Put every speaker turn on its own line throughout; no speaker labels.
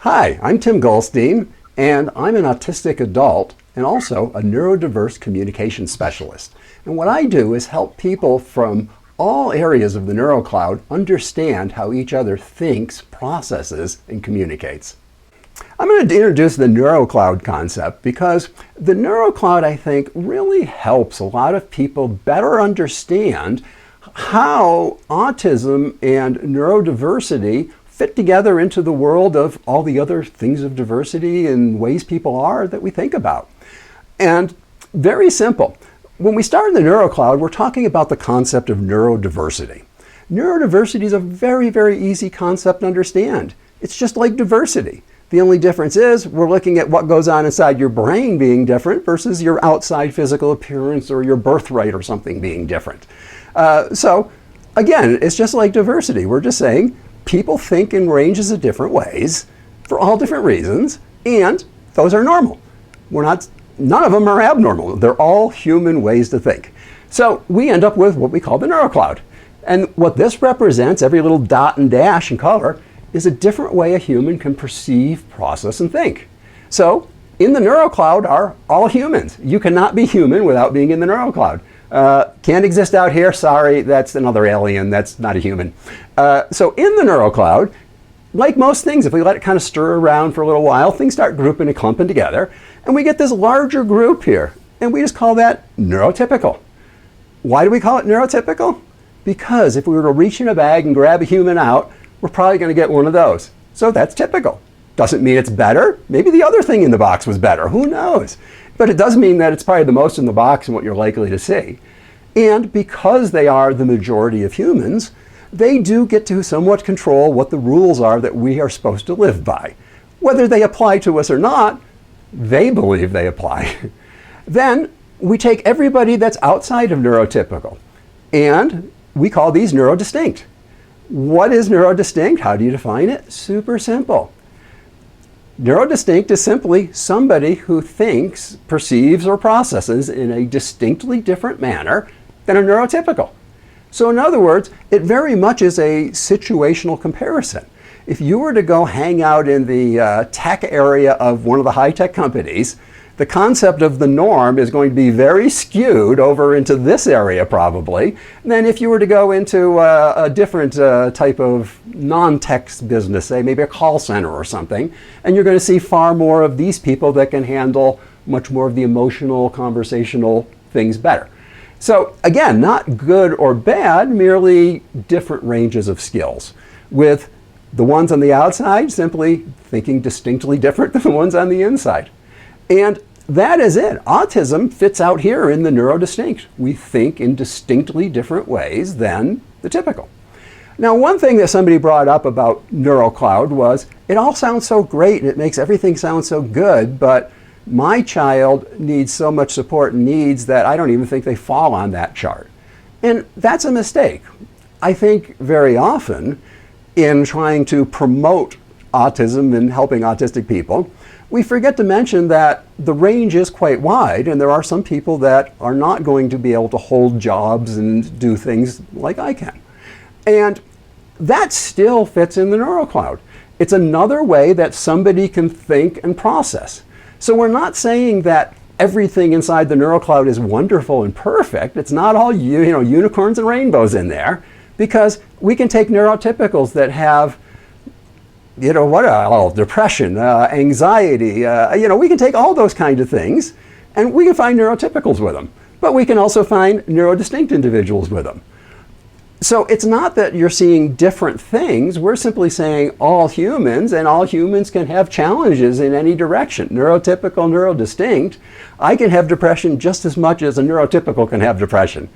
Hi, I'm Tim Goldstein, and I'm an autistic adult and also a neurodiverse communication specialist. And what I do is help people from all areas of the neurocloud understand how each other thinks, processes, and communicates. I'm going to introduce the neurocloud concept because the neurocloud, I think, really helps a lot of people better understand how autism and neurodiversity fit together into the world of all the other things of diversity and ways people are that we think about. And very simple. When we start in the neurocloud, we're talking about the concept of neurodiversity. Neurodiversity is a very, very easy concept to understand. It's just like diversity. The only difference is we're looking at what goes on inside your brain being different versus your outside physical appearance or your birthright or something being different. So again, it's just like diversity. We're just saying people think in ranges of different ways for all different reasons, and those are normal. None of them are abnormal. They're all human ways to think. So we end up with what we call the neurocloud. And what this represents, every little dot and dash in color, is a different way a human can perceive, process, and think. So in the neurocloud are all humans. You cannot be human without being in the neurocloud. Can't exist out here, sorry, that's another alien, that's not a human. So in the neurocloud, like most things, if we let it kind of stir around for a little while, things start grouping and clumping together, and we get this larger group here, and we just call that neurotypical. Why do we call it neurotypical? Because if we were to reach in a bag and grab a human out, we're probably going to get one of those. So that's typical. Doesn't mean it's better. Maybe the other thing in the box was better, who knows? But it does mean that it's probably the most in the box and what you're likely to see. And because they are the majority of humans, they do get to somewhat control what the rules are that we are supposed to live by. Whether they apply to us or not, they believe they apply. Then we take everybody that's outside of neurotypical, and we call these neurodistinct. What is neurodistinct? How do you define it? Super simple. Neurodistinct is simply somebody who thinks, perceives, or processes in a distinctly different manner than a neurotypical. So in other words, it very much is a situational comparison. If you were to go hang out in the tech area of one of the high-tech companies, the concept of the norm is going to be very skewed over into this area probably than if you were to go into a different type of non-tech business, say maybe a call center or something, and you're going to see far more of these people that can handle much more of the emotional, conversational things better. So again, not good or bad, merely different ranges of skills, with the ones on the outside simply thinking distinctly different than the ones on the inside. And that is it. Autism fits out here in the neurodistinct. We think in distinctly different ways than the typical. Now, one thing that somebody brought up about neurocloud was, it all sounds so great and it makes everything sound so good, but my child needs so much support and needs that I don't even think they fall on that chart. And that's a mistake. I think very often in trying to promote autism and helping autistic people, we forget to mention that the range is quite wide, and there are some people that are not going to be able to hold jobs and do things like I can. And that still fits in the neurocloud. It's another way that somebody can think and process. So we're not saying that everything inside the neurocloud is wonderful and perfect. It's not all unicorns and rainbows in there, because we can take neurotypicals that have depression, anxiety, we can take all those kinds of things and we can find neurotypicals with them, but we can also find neurodistinct individuals with them. So it's not that you're seeing different things, we're simply saying all humans, and all humans can have challenges in any direction. Neurotypical, neurodistinct, I can have depression just as much as a neurotypical can have depression.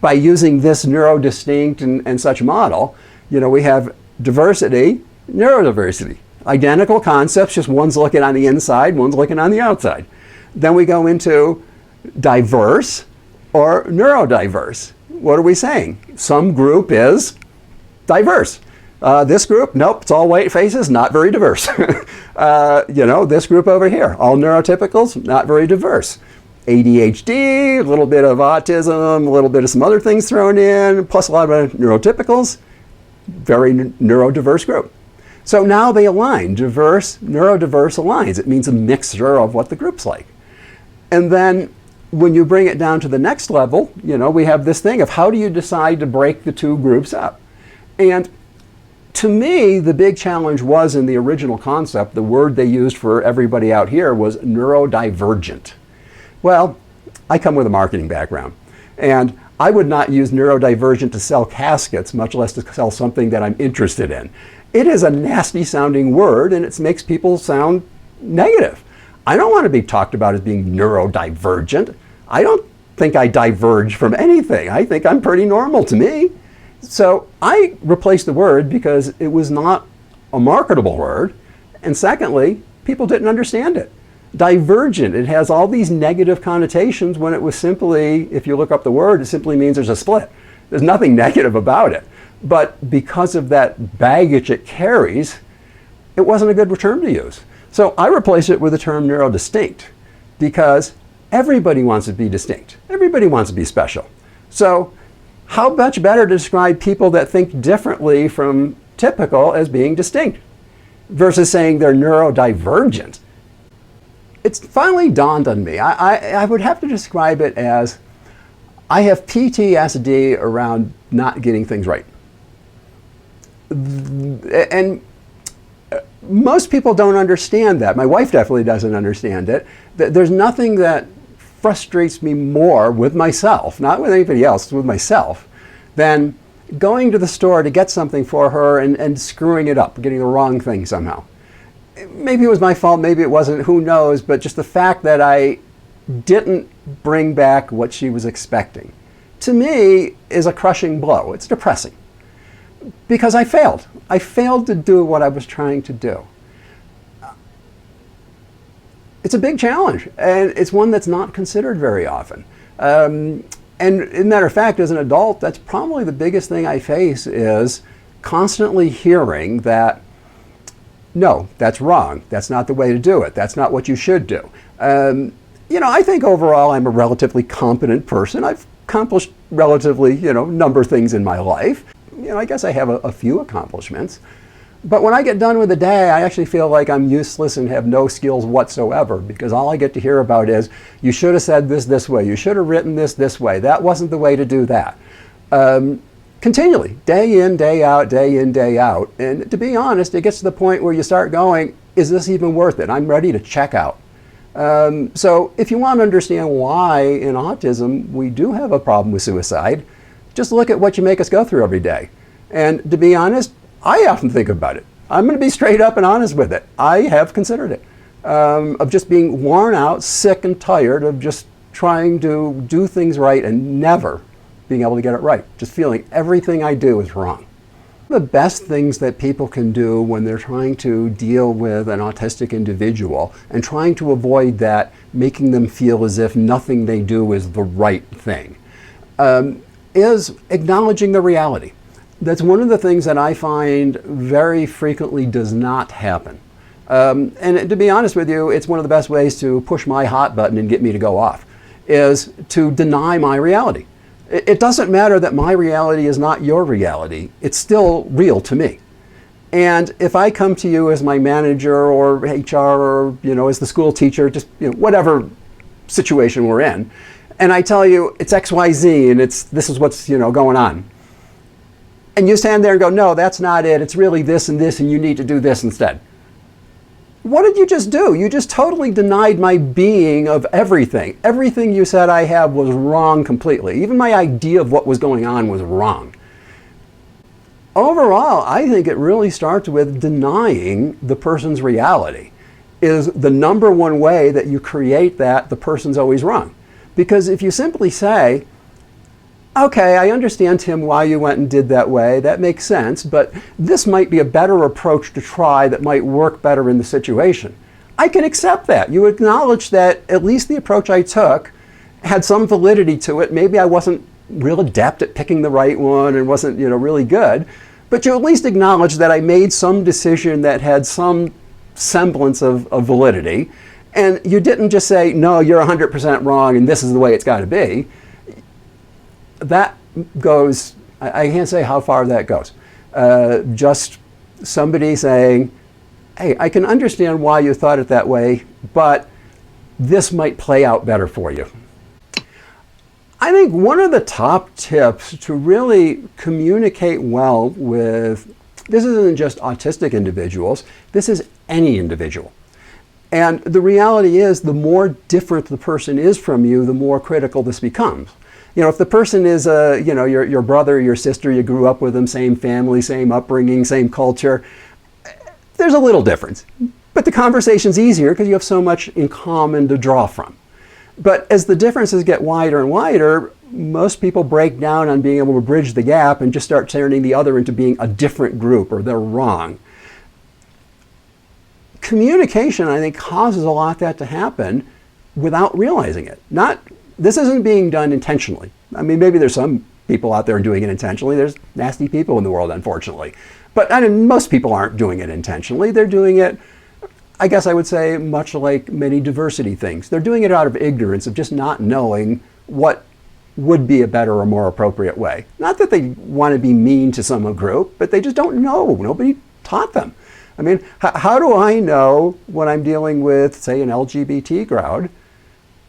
By using this neurodistinct and such model, we have diversity, neurodiversity. Identical concepts, just one's looking on the inside, one's looking on the outside. Then we go into diverse or neurodiverse. What are we saying? Some group is diverse. This group, nope, it's all white faces, not very diverse. This group over here, all neurotypicals, not very diverse. ADHD, a little bit of autism, a little bit of some other things thrown in, plus a lot of neurotypicals, very neurodiverse group. So now they align. Diverse, neurodiverse aligns. It means a mixture of what the group's like. And then when you bring it down to the next level, we have this thing of how do you decide to break the two groups up? And to me, the big challenge was in the original concept, the word they used for everybody out here was neurodivergent. Well, I come with a marketing background, and I would not use neurodivergent to sell caskets, much less to sell something that I'm interested in. It is a nasty sounding word, and it makes people sound negative. I don't want to be talked about as being neurodivergent. I don't think I diverge from anything. I think I'm pretty normal to me. So I replaced the word because it was not a marketable word. And secondly, people didn't understand it. Divergent, it has all these negative connotations when it was simply, if you look up the word, it simply means there's a split. There's nothing negative about it. But because of that baggage it carries, it wasn't a good term to use. So I replaced it with the term neurodistinct because everybody wants to be distinct. Everybody wants to be special. So how much better to describe people that think differently from typical as being distinct versus saying they're neurodivergent? It's finally dawned on me. I would have to describe it as I have PTSD around not getting things right. And most people don't understand that. My wife definitely doesn't understand it. There's nothing that frustrates me more with myself, not with anybody else, with myself, than going to the store to get something for her and screwing it up, getting the wrong thing somehow. Maybe it was my fault, maybe it wasn't, who knows, but just the fact that I didn't bring back what she was expecting, to me, is a crushing blow. It's depressing. Because I failed. I failed to do what I was trying to do. It's a big challenge, and it's one that's not considered very often. And as a matter of fact, as an adult, that's probably the biggest thing I face is constantly hearing that, no, that's wrong. That's not the way to do it. That's not what you should do. I think overall I'm a relatively competent person. I've accomplished relatively, number of things in my life. I guess I have a few accomplishments. But when I get done with the day, I actually feel like I'm useless and have no skills whatsoever because all I get to hear about is, you should have said this way. You should have written this way. That wasn't the way to do that. Continually, day in, day out, day in, day out. And to be honest, it gets to the point where you start going, is this even worth it? I'm ready to check out. So if you want to understand why in autism we do have a problem with suicide, just look at what you make us go through every day. And to be honest, I often think about it. I'm going to be straight up and honest with it. I have considered it, of just being worn out, sick and tired of just trying to do things right and never being able to get it right. Just feeling everything I do is wrong. The best things that people can do when they're trying to deal with an autistic individual and trying to avoid that making them feel as if nothing they do is the right thing, is acknowledging the reality. That's one of the things that I find very frequently does not happen. And to be honest with you, it's one of the best ways to push my hot button and get me to go off, is to deny my reality. It doesn't matter that my reality is not your reality. It's still real to me. And if I come to you as my manager or HR or, as the school teacher, just, whatever situation we're in, and I tell you it's XYZ and this is what's, going on. And you stand there and go, no, that's not it. It's really this and this, and you need to do this instead. What did you just do? You just totally denied my being of everything. Everything you said I have was wrong completely. Even my idea of what was going on was wrong. Overall, I think it really starts with denying the person's reality is the number one way that you create that the person's always wrong. Because if you simply say, okay, I understand, Tim, why you went and did that way. That makes sense, but this might be a better approach to try that might work better in the situation. I can accept that. You acknowledge that at least the approach I took had some validity to it. Maybe I wasn't real adept at picking the right one and wasn't, really good, but you at least acknowledge that I made some decision that had some semblance of validity, and you didn't just say, no, you're 100% wrong and this is the way it's got to be. That goes, I can't say how far that goes. Just somebody saying, hey, I can understand why you thought it that way, but this might play out better for you. I think one of the top tips to really communicate well with, this isn't just autistic individuals, this is any individual. And the reality is, the more different the person is from you, the more critical this becomes. You know, if the person is, your brother, your sister, you grew up with them, same family, same upbringing, same culture, there's a little difference. But the conversation's easier because you have so much in common to draw from. But as the differences get wider and wider, most people break down on being able to bridge the gap and just start turning the other into being a different group, or they're wrong. Communication, I think, causes a lot of that to happen without realizing it. This isn't being done intentionally. I mean, maybe there's some people out there doing it intentionally. There's nasty people in the world, unfortunately. But I mean, most people aren't doing it intentionally. They're doing it, I guess I would say, much like many diversity things. They're doing it out of ignorance, of just not knowing what would be a better or more appropriate way. Not that they want to be mean to some group, but they just don't know. Nobody taught them. I mean, how do I know when I'm dealing with, say, an LGBT crowd,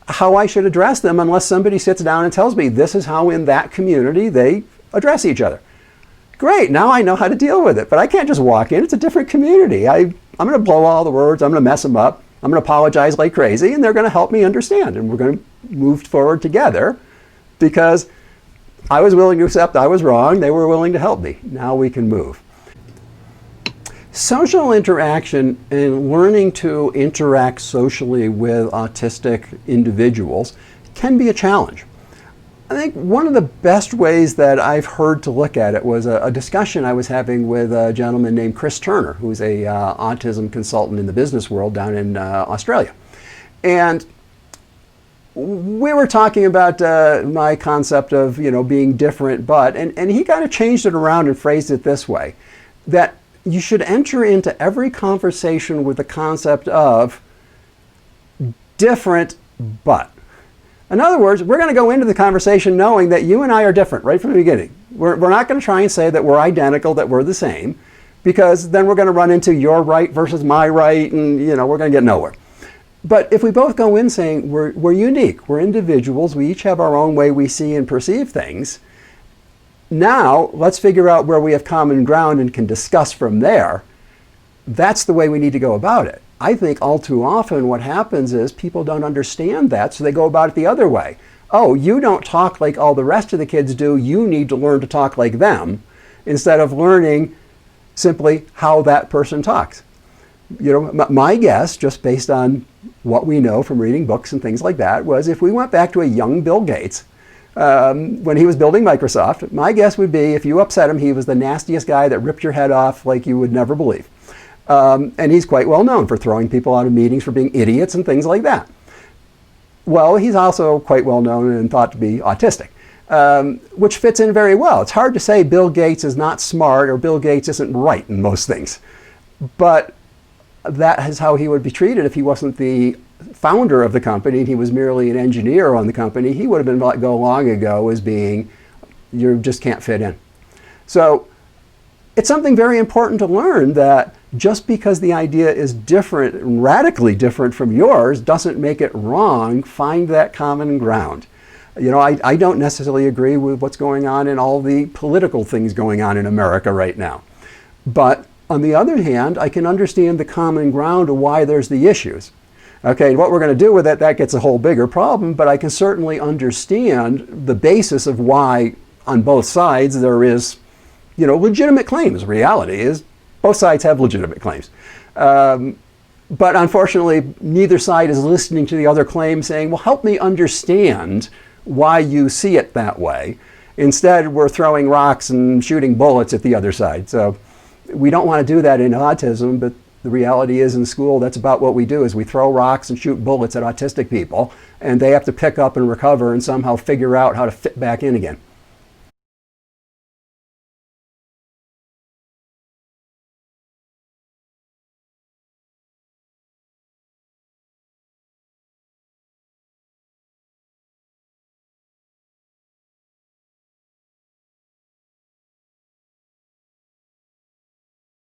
how I should address them unless somebody sits down and tells me this is how in that community they address each other? Great, now I know how to deal with it, but I can't just walk in. It's a different community. I'm going to blow all the words. I'm going to mess them up. I'm going to apologize like crazy, and they're going to help me understand. And we're going to move forward together because I was willing to accept I was wrong. They were willing to help me. Now we can move. Social interaction and learning to interact socially with autistic individuals can be a challenge. I think one of the best ways that I've heard to look at it was a discussion I was having with a gentleman named Chris Turner, who's a autism consultant in the business world down in Australia. And we were talking about my concept of, being different, and he kind of changed it around and phrased it this way, that you should enter into every conversation with the concept of different but. In other words, we're going to go into the conversation knowing that you and I are different right from the beginning. We're not going to try and say that we're identical, that we're the same, because then we're going to run into your right versus my right, and we're going to get nowhere. But if we both go in saying we're unique, we're individuals, we each have our own way we see and perceive things, now let's figure out where we have common ground and can discuss from there. That's the way we need to go about it. I think all too often what happens is people don't understand that, so they go about it the other way. Oh, you don't talk like all the rest of the kids do, you need to learn to talk like them, instead of learning simply how that person talks. My guess, just based on what we know from reading books and things like that, was if we went back to a young Bill Gates, when he was building Microsoft, my guess would be if you upset him, he was the nastiest guy that ripped your head off like you would never believe. And he's quite well known for throwing people out of meetings for being idiots and things like that. Well, he's also quite well known and thought to be autistic, which fits in very well. It's hard to say Bill Gates is not smart or Bill Gates isn't right in most things. But that is how he would be treated if he wasn't the founder of the company and he was merely an engineer on the company. He would have been let go long ago as being, you just can't fit in. So it's something very important to learn that just because the idea is different, radically different from yours, doesn't make it wrong. Find that common ground. I don't necessarily agree with what's going on in all the political things going on in America right now. But on the other hand, I can understand the common ground of why there's the issues. Okay, what we're going to do with it, that gets a whole bigger problem, but I can certainly understand the basis of why on both sides there is, legitimate claims. Reality is both sides have legitimate claims. But unfortunately, neither side is listening to the other claim saying, well, help me understand why you see it that way. Instead, we're throwing rocks and shooting bullets at the other side. So we don't want to do that in autism, but the reality is in school, that's about what we do, is we throw rocks and shoot bullets at autistic people, and they have to pick up and recover and somehow figure out how to fit back in again.